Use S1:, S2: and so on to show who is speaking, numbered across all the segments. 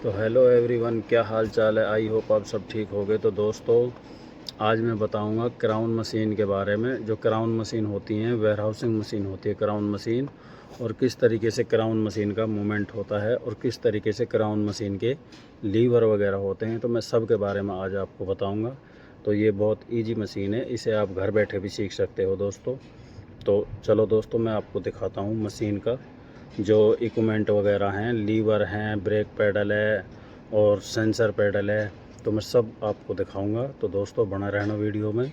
S1: तो hello everyone, क्या हाल चाल है। आई होप आप सब ठीक होंगे। तो दोस्तों, आज मैं बताऊंगा क्राउन मशीन के बारे में। जो क्राउन मशीन होती हैं, वेयर हाउसिंग मशीन होती है क्राउन मशीन, और किस तरीके से क्राउन मशीन का मूवमेंट होता है और किस तरीके से क्राउन मशीन के लीवर वगैरह होते हैं। तो मैं सब के बारे में आज आपको बताऊँगा। तो ये बहुत ईजी मशीन है, इसे आप घर बैठे भी सीख सकते हो दोस्तों। तो चलो दोस्तों, मैं आपको दिखाता हूँ मशीन का जो इक्विपमेंट वगैरह हैं। लीवर हैं, ब्रेक पैडल है और सेंसर पैडल है। तो मैं सब आपको दिखाऊंगा। तो दोस्तों, बना रहना वीडियो में।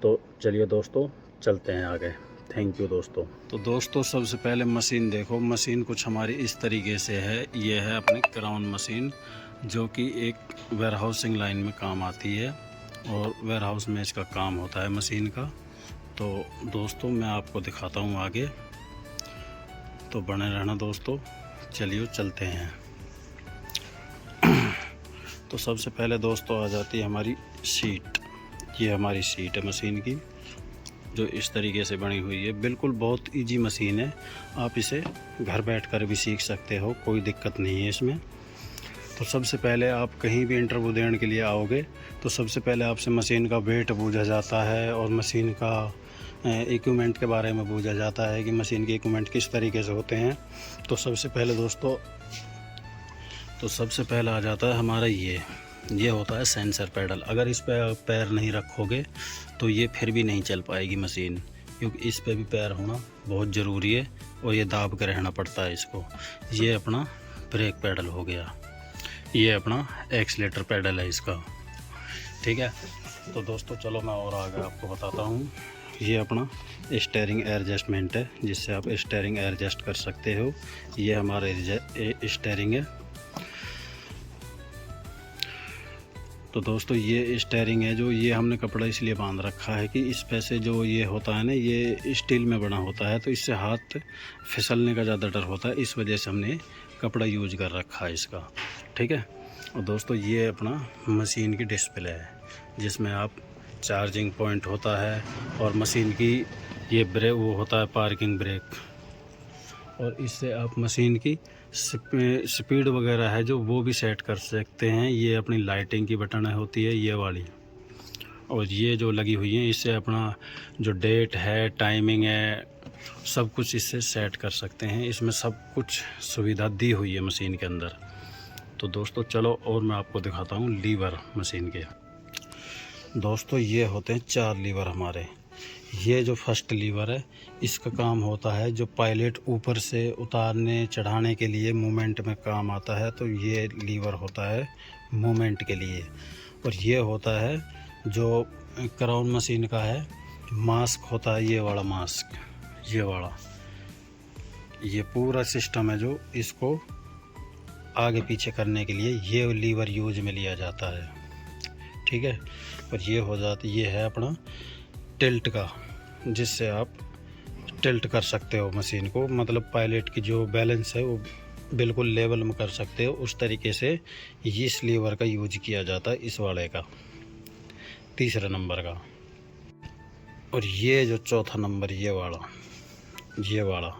S1: तो चलिए दोस्तों, चलते हैं आगे। थैंक यू दोस्तों। तो दोस्तों, सबसे पहले मशीन देखो। मशीन कुछ हमारी इस तरीके से है। ये है अपनी क्राउन मशीन, जो कि एक वेयर हाउसिंग लाइन में काम आती है और वेयर हाउस में इसका काम होता है मशीन का। तो दोस्तों, मैं आपको दिखाता हूँ आगे। तो बने रहना दोस्तों। चलिए चलते हैं। तो सबसे पहले दोस्तों आ जाती है हमारी सीट। ये हमारी सीट है मशीन की, जो इस तरीके से बनी हुई है। बिल्कुल बहुत इजी मशीन है, आप इसे घर बैठकर भी सीख सकते हो, कोई दिक्कत नहीं है इसमें। तो सबसे पहले आप कहीं भी इंटरव्यू देने के लिए आओगे तो सबसे पहले आपसे मशीन का वेट पूछा जाता है और मशीन का इक्विपमेंट के बारे में पूछा जाता है कि मशीन के इक्विपमेंट किस तरीके से होते हैं। तो सबसे पहले दोस्तों, सबसे पहला आ जाता है हमारा ये होता है सेंसर पैडल। अगर इस पर पैर नहीं रखोगे तो ये फिर भी नहीं चल पाएगी मशीन, क्योंकि इस पे भी पैर होना बहुत ज़रूरी है और ये दाब के रहना पड़ता है इसको। ये अपना ब्रेक पैडल हो गया, ये अपना एक्सीलेटर पैडल है इसका, ठीक है। तो दोस्तों चलो मैं और आगे आपको बताता हूँ। ये अपना स्टीयरिंग एडजस्टमेंट है, जिससे आप स्टीयरिंग एडजस्ट कर सकते हो। ये हमारा स्टीयरिंग है। तो दोस्तों, ये स्टीयरिंग है जो ये हमने कपड़ा इसलिए बांध रखा है कि इस पे से जो ये होता है ना, ये स्टील में बना होता है, तो इससे हाथ फिसलने का ज़्यादा डर होता है। इस वजह से हमने कपड़ा यूज कर रखा है इसका, ठीक है। और दोस्तों, ये अपना मशीन की डिस्प्ले है, जिसमें आप चार्जिंग पॉइंट होता है और मशीन की ये ब्रेक वो होता है पार्किंग ब्रेक, और इससे आप मशीन की स्पीड वगैरह है जो वो भी सेट कर सकते हैं। ये अपनी लाइटिंग की बटन होती है ये वाली, और ये जो लगी हुई है इससे अपना जो डेट है, टाइमिंग है, सब कुछ इससे सेट कर सकते हैं। इसमें सब कुछ सुविधा दी हुई है मशीन के अंदर। तो दोस्तों चलो और मैं आपको दिखाता हूँ लीवर मशीन के। दोस्तों, ये होते हैं 4 लीवर हमारे। ये जो फर्स्ट लीवर है, इसका काम होता है जो पायलट ऊपर से उतारने चढ़ाने के लिए मूवमेंट में काम आता है। तो ये लीवर होता है मूवमेंट के लिए। और ये होता है जो क्राउन मशीन का है मास्क होता है, ये वाला मास्क, ये वाला, ये पूरा सिस्टम है जो इसको आगे पीछे करने के लिए ये लीवर यूज में लिया जाता है, ठीक है। और ये हो जाती, ये है अपना टिल्ट का, जिससे आप टिल्ट कर सकते हो मशीन को, मतलब पायलट की जो बैलेंस है वो बिल्कुल लेवल में कर सकते हो। उस तरीके से इस लीवर का यूज किया जाता है, इस वाले का, तीसरे नंबर का। और ये जो चौथा नंबर, ये वाला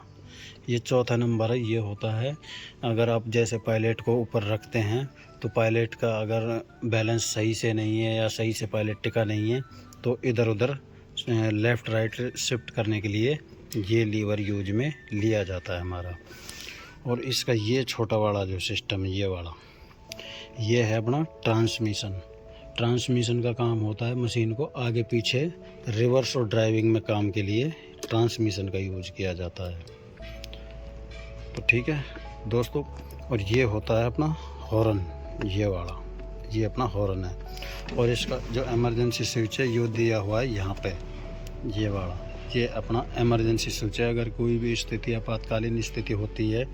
S1: ये चौथा नंबर है। ये होता है अगर आप जैसे पायलट को ऊपर रखते हैं तो पायलट का अगर बैलेंस सही से नहीं है या सही से पायलट टिका नहीं है तो इधर उधर लेफ़्ट राइट शिफ्ट करने के लिए ये लीवर यूज में लिया जाता है हमारा। और इसका ये छोटा वाला जो सिस्टम है, ये वाला, ये है अपना ट्रांसमिशन का काम होता है। मशीन को आगे पीछे रिवर्स और ड्राइविंग में काम के लिए ट्रांसमिशन का यूज किया जाता है। तो ठीक है दोस्तों। और ये होता है अपना हॉर्न, ये वाला, ये अपना हॉर्न है। और इसका जो इमरजेंसी स्विच है ये दिया हुआ है यहाँ पे, ये वाला, ये अपना इमरजेंसी स्विच है। अगर कोई भी स्थिति, आपातकालीन स्थिति होती है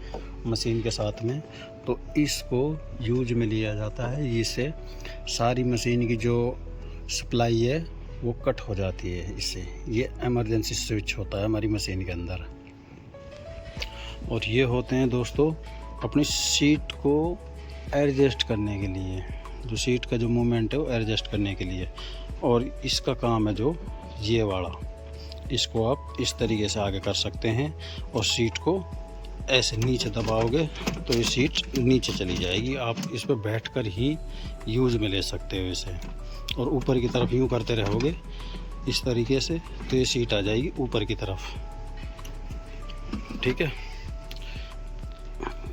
S1: मशीन के साथ में, तो इसको यूज में लिया जाता है। इससे सारी मशीन की जो सप्लाई है वो कट हो जाती है इससे। ये इमरजेंसी स्विच होता है हमारी मशीन के अंदर। और ये होते हैं दोस्तों अपनी सीट को एडजस्ट करने के लिए, जो सीट का जो मूवमेंट है वो एडजस्ट करने के लिए। और इसका काम है जो ये वाला, इसको आप इस तरीके से आगे कर सकते हैं और सीट को ऐसे नीचे दबाओगे तो ये सीट नीचे चली जाएगी। आप इस पर बैठकर ही यूज़ में ले सकते हो इसे। और ऊपर की तरफ यूँ करते रहोगे इस तरीके से तो ये सीट आ जाएगी ऊपर की तरफ। ठीक है,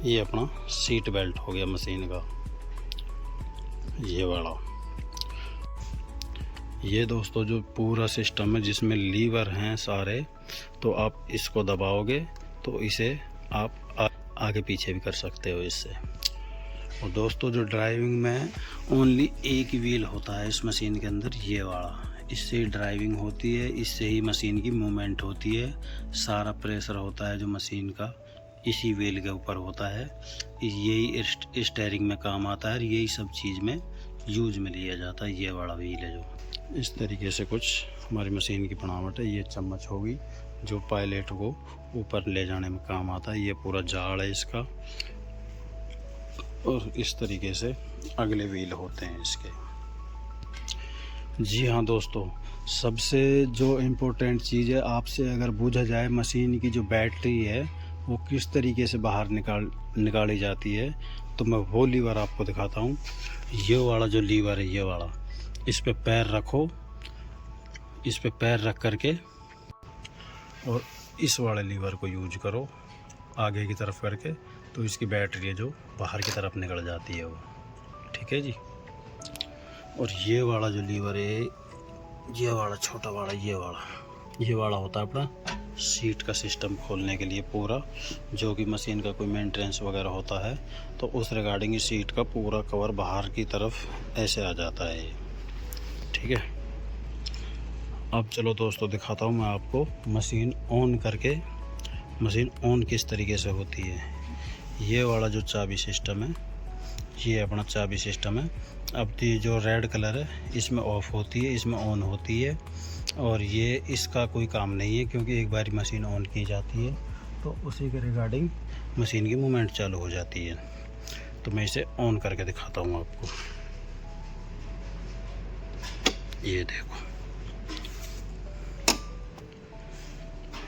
S1: ये अपना सीट बेल्ट हो गया मशीन का, ये वाला। ये दोस्तों जो पूरा सिस्टम है जिसमें लीवर हैं सारे, तो आप इसको दबाओगे तो इसे आप आगे पीछे भी कर सकते हो इससे। और दोस्तों जो ड्राइविंग में ओनली एक व्हील होता है इस मशीन के अंदर, ये वाला, इससे ही ड्राइविंग होती है, इससे ही मशीन की मूवमेंट होती है। सारा प्रेशर होता है जो मशीन का इसी व्हील के ऊपर होता है। यही स्टीयरिंग में काम आता है, यही सब चीज़ में यूज में लिया जाता है। ये बड़ा व्हील है जो इस तरीके से कुछ हमारी मशीन की बनावट है। ये चम्मच होगी जो पायलट को ऊपर ले जाने में काम आता है। ये पूरा जाड़ है इसका। और इस तरीके से अगले व्हील होते हैं इसके। जी हाँ दोस्तों, सबसे जो इम्पोर्टेंट चीज़ है, आपसे अगर पूछा जाए मशीन की जो बैटरी है वो किस तरीके से बाहर निकाली जाती है, तो मैं वो लीवर आपको दिखाता हूँ। ये वाला जो लीवर है, ये वाला, इस पे पैर रखो, इस पे पैर रख करके और इस वाले लीवर को यूज करो आगे की तरफ करके, तो इसकी बैटरी है जो बाहर की तरफ निकल जाती है वो। ठीक है जी। और ये वाला जो लीवर है, ये वाला छोटा वाला, ये वाला होता है अपना सीट का सिस्टम खोलने के लिए पूरा, जो कि मशीन का कोई मेंटेनेंस वगैरह होता है तो उस रिगार्डिंग सीट का पूरा कवर बाहर की तरफ ऐसे आ जाता है ये। ठीक है, अब चलो दोस्तों दिखाता हूँ मैं आपको मशीन ऑन करके, मशीन ऑन किस तरीके से होती है। ये वाला जो चाबी सिस्टम है, ये अपना चाबी सिस्टम है। अब ये जो रेड कलर है इसमें ऑफ होती है, इसमें ऑन होती है। और ये इसका कोई काम नहीं है क्योंकि एक बार मशीन ऑन की जाती है तो उसी के रिगार्डिंग मशीन की मूवमेंट चालू हो जाती है। तो मैं इसे ऑन करके दिखाता हूँ आपको। ये देखो,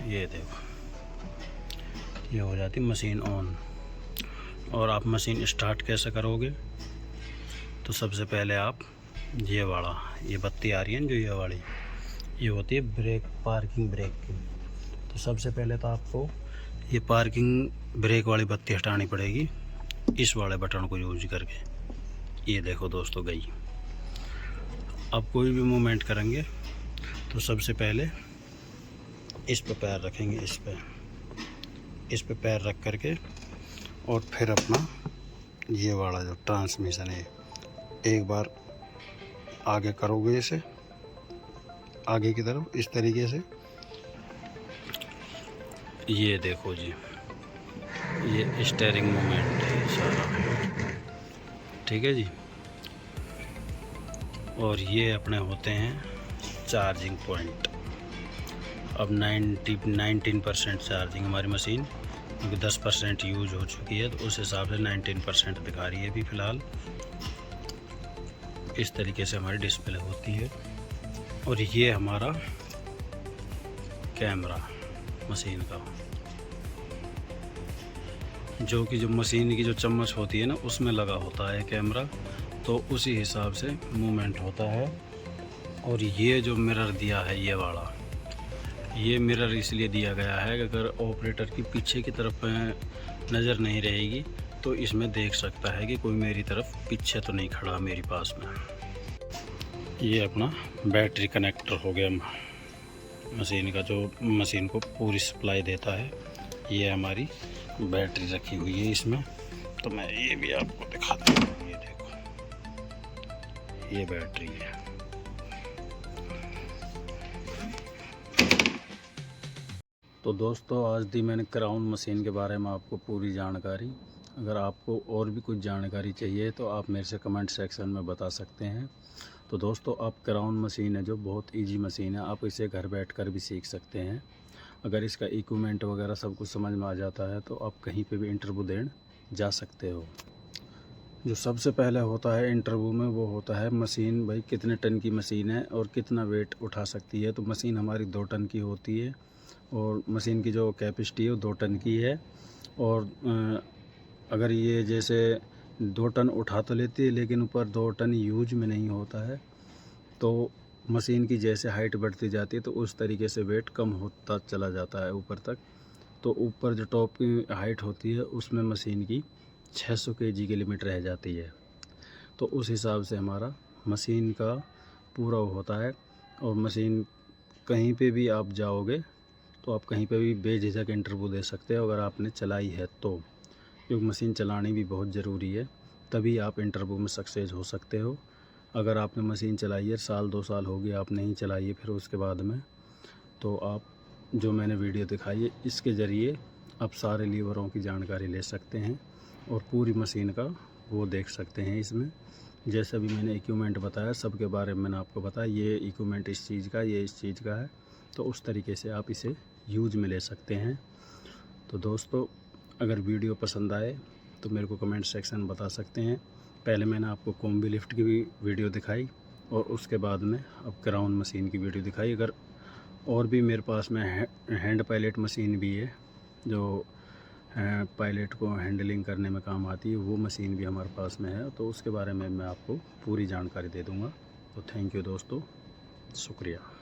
S1: ये देखो, ये हो जाती मशीन ऑन। और आप मशीन स्टार्ट कैसे करोगे, तो सबसे पहले आप ये वाला, ये बत्ती आ रही है जो ये वाली, ये होती है ब्रेक, पार्किंग ब्रेक की। तो सबसे पहले तो आपको ये पार्किंग ब्रेक वाली बत्ती हटानी पड़ेगी इस वाले बटन को यूज करके। ये देखो दोस्तों गई। अब कोई भी मूवमेंट करेंगे तो सबसे पहले इस पे पैर रखेंगे, इस पे पैर रख करके और फिर अपना ये वाला जो ट्रांसमिशन है, एक बार आगे करोगे इसे आगे की तरफ इस तरीके से। ये देखो जी, ये स्टीयरिंग मूवमेंट है सारा। ठीक है जी। और ये अपने होते हैं चार्जिंग पॉइंट। अब 19% चार्जिंग हमारी मशीन, क्योंकि 10% यूज हो चुकी है तो उस हिसाब से 19% दिखा रही है अभी फ़िलहाल। इस तरीके से हमारी डिस्प्ले होती है। और ये हमारा कैमरा मशीन का, जो कि जो मशीन की जो चम्मच होती है ना उसमें लगा होता है कैमरा, तो उसी हिसाब से मूवमेंट होता है। और ये जो मिरर दिया है ये वाला, ये मिरर इसलिए दिया गया है कि अगर ऑपरेटर की पीछे की तरफ नज़र नहीं रहेगी तो इसमें देख सकता है कि कोई मेरी तरफ पीछे तो नहीं खड़ा मेरे पास में। ये अपना बैटरी कनेक्टर हो गया मशीन का, जो मशीन को पूरी सप्लाई देता है। ये हमारी बैटरी रखी हुई है इसमें, तो मैं ये भी आपको दिखाता हूँ। ये देखो, ये बैटरी है। तो दोस्तों आज दी मैंने क्राउन मशीन के बारे में आपको पूरी जानकारी। अगर आपको और भी कुछ जानकारी चाहिए तो आप मेरे से कमेंट सेक्शन में बता सकते हैं। तो दोस्तों आप क्राउन मशीन है जो बहुत इजी मशीन है, आप इसे घर बैठकर भी सीख सकते हैं। अगर इसका इक्विपमेंट वगैरह सब कुछ समझ में आ जाता है तो आप कहीं पे भी इंटरव्यू देने जा सकते हो। जो सबसे पहले होता है इंटरव्यू में वो होता है मशीन, भाई कितने टन की मशीन है और कितना वेट उठा सकती है। तो मशीन हमारी 2 टन की होती है और मशीन की जो कैपेसिटी है वो 2 टन की है। और अगर ये जैसे 2 टन उठा तो लेती है, लेकिन ऊपर 2 टन यूज में नहीं होता है, तो मशीन की जैसे हाइट बढ़ती जाती है तो उस तरीके से वेट कम होता चला जाता है ऊपर तक। तो ऊपर जो टॉप की हाइट होती है उसमें मशीन की 600 केजी की लिमिट रह जाती है। तो उस हिसाब से हमारा मशीन का पूरा होता है। और मशीन कहीं पे भी आप जाओगे तो आप कहीं पे भी बेझिझक इंटरव्यू दे सकते हो अगर आपने चलाई है तो, क्योंकि मशीन चलानी भी बहुत ज़रूरी है, तभी आप इंटरव्यू में सक्सेस हो सकते हो। अगर आपने मशीन चलाई है, साल 2 साल हो गए आप नहीं चलाई है फिर उसके बाद में, तो आप जो मैंने वीडियो दिखाई है इसके ज़रिए आप सारे लीवरों की जानकारी ले सकते हैं और पूरी मशीन का वो देख सकते हैं। इसमें जैसे भी मैंने इक्विपमेंट बताया सब के बारे में मैंने आपको बताया, ये इक्विपमेंट इस चीज़ का, ये इस चीज़ का है, तो उस तरीके से आप इसे यूज में ले सकते हैं। तो दोस्तों अगर वीडियो पसंद आए तो मेरे को कमेंट सेक्शन में बता सकते हैं। पहले मैंने आपको कॉम्बी लिफ्ट की भी वीडियो दिखाई और उसके बाद में अब क्राउन मशीन की वीडियो दिखाई। अगर और भी मेरे पास में हैंड पायलट मशीन भी है जो पायलट को हैंडलिंग करने में काम आती है, वो मशीन भी हमारे पास में है, तो उसके बारे में मैं आपको पूरी जानकारी दे दूँगा। तो थैंक यू दोस्तों, शुक्रिया।